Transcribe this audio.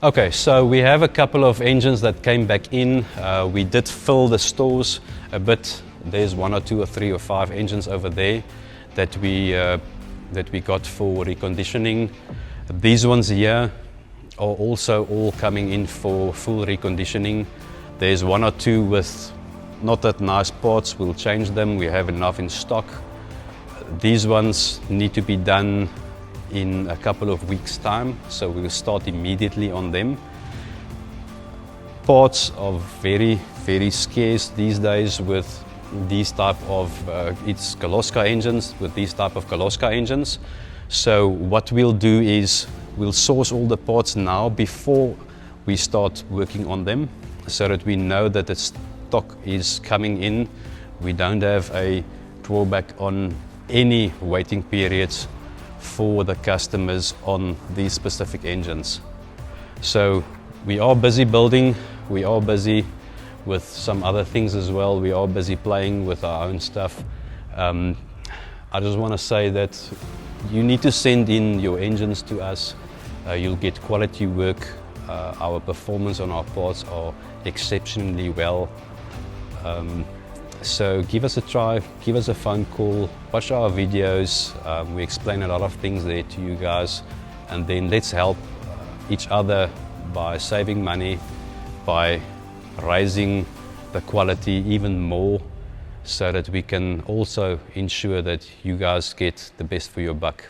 Okay, so we have a couple of engines that came back in. We did fill the stores a bit. There's 1 or 2 or 3 or 5 engines over there that we got for reconditioning. These ones here are also all coming in for full reconditioning. There's 1 or 2 with not that nice parts. We'll change them. We have enough in stock. These ones need to be done in a couple of weeks' time, so we'll start immediately on them. Parts are very, very scarce these days with these type of it's Kirloskar engines, with these type of Kirloskar engines. So what we'll do is we'll source all the parts now before we start working on them, so that we know that the stock is coming in. We don't have a drawback on any waiting periods for the customers on these specific engines. So we are busy building, we are busy with some other things as well. We are busy playing with our own stuff. I just want to say that you need to send in your engines to us. You'll get quality work. Our performance on our parts are exceptionally well. So give us a try, give us a phone call, watch our videos. We explain a lot of things there to you guys, and then let's help each other by saving money, by raising the quality even more, so that we can also ensure that you guys get the best for your buck.